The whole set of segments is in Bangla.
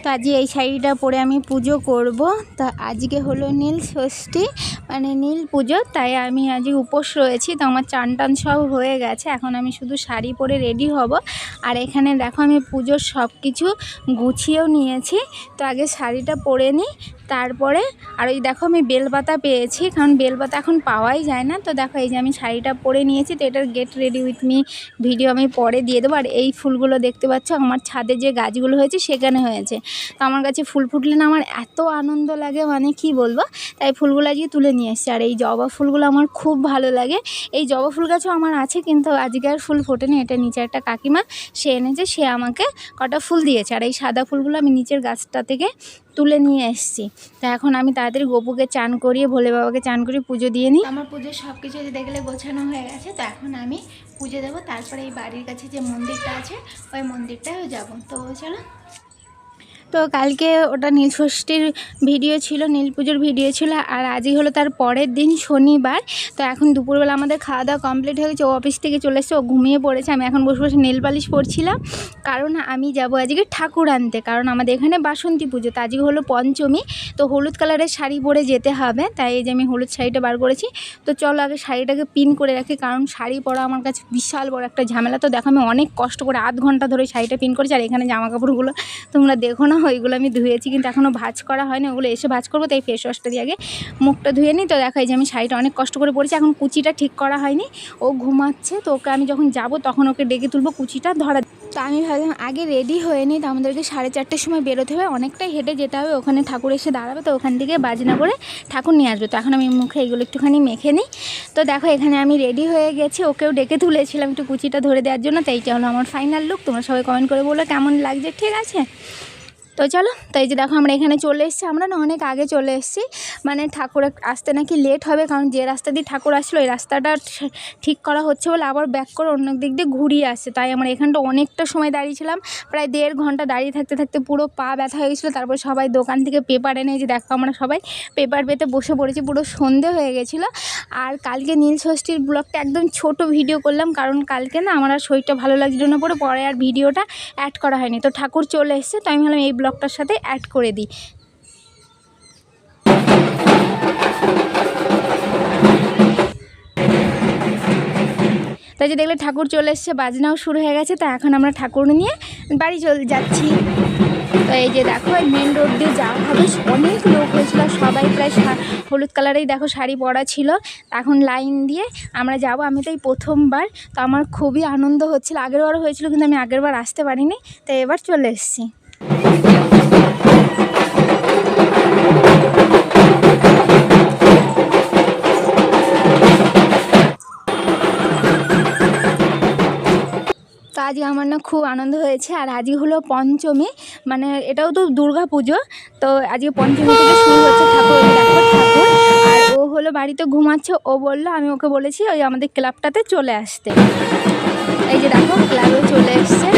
তো আজকে এই শাড়িটা পরে আমি পুজো করব। তো আজকে হলো নীল ষষ্ঠী, মানে নীল পুজো, তাই আমি আজকে উপোস রয়েছি। তো আমার চান টান সব হয়ে গেছে, এখন আমি শুধু শাড়ি পরে রেডি হব। আর এখানে দেখো আমি পুজোর সব কিছু গুছিয়েও নিয়েছি। তো আগে শাড়িটা পরে নিই, তারপরে আর ওই দেখো আমি বেলপাতা পেয়েছি, কারণ বেলপাতা এখন পাওয়াই যায় না। তো দেখো এই যে আমি শাড়িটা পরে নিয়েছি। তো এটার get ready with me video আমি পরে দিয়ে দেবো। আর এই ফুলগুলো দেখতে পাচ্ছ আমার ছাদে যে গাছগুলো হয়েছে সেখানে হয়েছে। তো আমার কাছে ফুল ফুটলে না আমার এত আনন্দ লাগে, মানে কি বলবো। তাই ফুলগুলো আজকে তুলে নিয়ে এসেছি। আর এই জবা ফুলগুলো আমার খুব ভালো লাগে। এই জবা ফুল গাছও আমার আছে, কিন্তু আজকে আর ফুল ফোটেনি। এটা নিচে একটা কাকিমা সে এনেছে, সে আমাকে কটা ফুল দিয়েছে। আর এই সাদা ফুলগুলো আমি নিচের গাছটা থেকে তুলে নিয়ে এসেছি। তো এখন আমি তাড়াতাড়ি গপুকে চান করিয়ে ভোলে বাবাকে চান করিয়ে পুজো দিয়ে নিই। আমার পুজোর সব কিছু দেখলে গোছানো হয়ে গেছে। তো এখন আমি পুজো দেবো, তারপরে এই বাড়ির কাছে যে মন্দিরটা আছে ওই মন্দিরটাও যাব। তো চলো। তো কালকে ওটা নীল ষষ্ঠীর ভিডিও ছিল, নীল পুজোর ভিডিও ছিল। আর আজই হলো তার পরের দিন শনিবার। তো এখন দুপুরবেলা আমাদের খাওয়া দাওয়া কমপ্লিট হয়ে গেছে। ও অফিস থেকে চলে এসেছে, ও ঘুমিয়ে পড়েছে। আমি এখন বসে বসে নেল পালিশ পরছিলাম, কারণ আমি যাব আজকে ঠাকুর আনতে। কারণ আমাদের এখানে বাসন্তী পুজো, তো আজকে হলো পঞ্চমী। তো হলুদ কালারের শাড়ি পরে যেতে হবে, তাই এই যে আমি হলুদ শাড়িটা বার করেছি। তো চলো আগে শাড়িটাকে পিন করে রাখি, কারণ শাড়ি পরা আমার কাছে বিশাল বড় একটা ঝামেলা। তো দেখো আমি অনেক কষ্ট করে আধ ঘন্টা ধরে শাড়িটা পিন করেছি। আর এখানে জামা কাপড়গুলো তোমরা দেখো না, ওইগুলো আমি ধুয়েছি, কিন্তু এখনও ভাঁজ করা হয়নি। ওগুলো এসে ভাঁজ করবো, তাই ফেস ওয়াশটা দিয়ে আগে মুখটা ধুয়ে নিই। তো দেখো এই যে আমি শাড়িটা অনেক কষ্ট করে পরেছি। এখন কুচিটা ঠিক করা হয়নি, ও ঘুমাচ্ছে। তো ওকে আমি যখন যাব তখন ওকে ডেকে তুলবো, কুচিটা ধরা। তো আমি ভাবলাম আগে রেডি হয়ে নিই। তো আমাদেরকে 4:30টার সময় বেরোতে হবে, অনেকটাই হেঁটে যেতে হবে। ওখানে ঠাকুর এসে দাঁড়াবে, তো ওখান থেকে বাজনা করে ঠাকুর নিয়ে আসবে। তো এখন আমি মুখে এগুলো একটুখানি মেখে নিই। তো দেখো এখানে আমি রেডি হয়ে গেছি, ওকেও ডেকে তুলেছিলাম একটু কুচিটা ধরে দেওয়ার জন্য। তো এইটা হলো আমার ফাইনাল লুক। তোমরা সবাই কমেন্ট করে বলো কেমন লাগছে, ঠিক আছে? তো চলো। তো এই যে দেখো আমরা এখানে চলে এসেছি। আমরা না অনেক আগে চলে এসেছি, মানে ঠাকুর আসতে নাকি লেট হবে, কারণ যে রাস্তা দিয়ে ঠাকুর আসলো এই রাস্তাটা ঠিক করা হচ্ছে বলে আবার ব্যাক করে অন্য দিক দিয়ে ঘুরিয়ে আসছে। তাই আমরা এখানটা অনেকটা সময় দাঁড়িয়েছিলাম, প্রায় 1.5 ঘন্টা দাঁড়িয়ে থাকতে থাকতে পুরো পা ব্যথা হয়ে গেছিলো। তারপর সবাই দোকান থেকে পেপার এনে, যে দেখো আমরা সবাই পেপার পেতে বসে পড়েছি, পুরো সন্ধে হয়ে গেছিলো। আর কালকে নীল ষষ্ঠীর ব্লগটা একদম ছোট ভিডিও করলাম, কারণ কালকে না আমার আর শরীরটা ভালো লাগছিল না, পরে আর ভিডিওটা অ্যাড করা হয়নি। তো ঠাকুর চলে এসছে, তো আমি ভাবলাম এই ব্লগটার সাথে অ্যাড করে দিই। তাই যে দেখলে ঠাকুর চলে এসছে, বাজনাও শুরু হয়ে গেছে। তো এখন আমরা ঠাকুর নিয়ে বাড়ি যাচ্ছি। তো এই যে দেখো মেন রোড দিয়ে যাওয়া হবে, অনেক লোক হয়েছিল, সবাই প্রায় হলুদ কালারেই দেখো শাড়ি পরা ছিল। এখন লাইন দিয়ে আমরা যাব। আমি তো এই প্রথমবার, তো আমার খুবই আনন্দ হচ্ছিল। আগেরবারও হয়েছিল, কিন্তু আমি আগেরবার আসতে পারিনি, তো এবার চলে এসেছি। তো আজকে আমার না খুব আনন্দ হয়েছে। আর আজকে হলো পঞ্চমী, মানে এটাও তো দুর্গা পুজো। তো আজকে পঞ্চমী থেকে শুরু হচ্ছে ঠাকুর। দেখো ঠাকুর, আর ও হলো বাড়িতে ঘুমাচ্ছে। ও বললো, আমি ওকে বলেছি ওই আমাদের ক্লাবটাতে চলে আসতে। এই যে দেখো ক্লাবে চলে এসছে,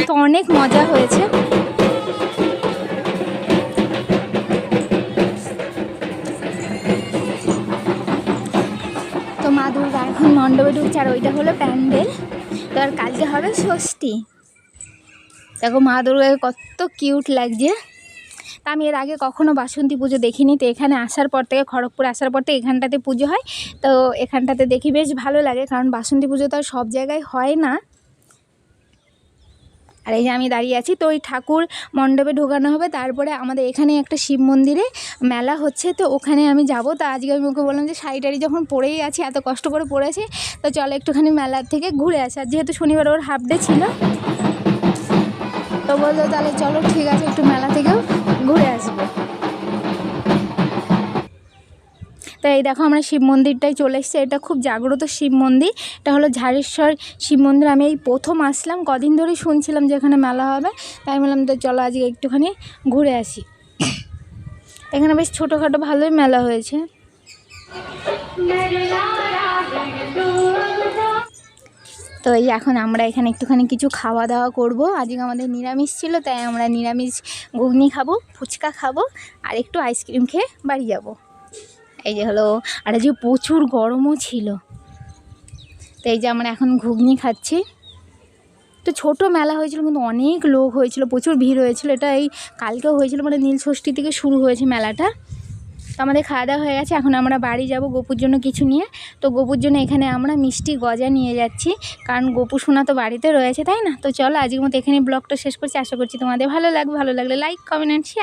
তো অনেক মজা হয়েছে। তো মা দুর্গা এখন মণ্ডপে ঢুকছে, আর ওইটা হলো প্যান্ডেল। তো আর কালকে হবে ষষ্ঠী। দেখো মা দুর্গাকে কত কিউট লাগছে। তা আমি এর আগে কখনো বাসন্তী পুজো দেখিনি। তো এখানে আসার পর থেকে, খড়গপুর আসার পর থেকে এখানটাতে পুজো হয়। তো এখানটাতে দেখি বেশ ভালো লাগে, কারণ বাসন্তী পুজো তো আর সব জায়গায় হয় না। আর এই যে আমি দাঁড়িয়ে আছি। তো ওই ঠাকুর মণ্ডপে ঢোকানো হবে, তারপরে আমাদের এখানে একটা শিব মন্দিরে মেলা হচ্ছে, তো ওখানে আমি যাব। তো আজকে আমি ওকে বললাম যে শাড়ি টাড়ি যখন পরেই আছি, এত কষ্ট করে পরেছি, তো চলো একটুখানি মেলার থেকে ঘুরে আসি। আর যেহেতু শনিবার ওর হাফ ডে ছিল, তো বললো তাহলে চলো ঠিক আছে, একটু মেলা থেকেও ঘুরে আসবো। তো এই দেখো আমরা শিব মন্দিরটাই চলে এসেছি। এটা খুব জাগ্রত শিব মন্দির, এটা হলো ঝাড়েশ্বর শিব মন্দির। আমি এই প্রথম আসলাম, কদিন ধরেই শুনছিলাম যে এখানে মেলা হবে, তাই বললাম তো চলো আজকে একটুখানি ঘুরে আসি। এখানে বেশ ছোটোখাটো ভালোই মেলা হয়েছে। তো এই এখন আমরা এখানে একটুখানি কিছু খাওয়া দাওয়া করব। আজকে আমাদের নিরামিষ ছিল, তাই আমরা নিরামিষ ঘুগনি খাবো, ফুচকা খাবো, আর একটু আইসক্রিম খেয়ে বাড়ি যাব। এই যে হলো, আর আজকে প্রচুর গরমও ছিল। তো এই যে আমরা এখন ঘুগনি খাচ্ছি। তো ছোট মেলা হয়েছিল কিন্তু অনেক লোক হয়েছিল, প্রচুর ভিড় হয়েছিল। এটা এই কালকেও হয়েছিল, মানে নীল ষষ্ঠী থেকে শুরু হয়েছে মেলাটা। তো আমাদের খাওয়া দাওয়া হয়ে গেছে, এখন আমরা বাড়ি যাব গোপুর জন্য কিছু নিয়ে। তো গোপুর জন্য এখানে আমরা মিষ্টি গজা নিয়ে যাচ্ছি, কারণ গোপু সোনা তো বাড়িতে রয়েছে, তাই না? তো চলো আজকের মতো এখানে ব্লগটা শেষ করছি। আশা করছি তোমাদের ভালো লাগবে, ভালো লাগলে লাইক কমেন্ট অ্যান্ড শেয়ার।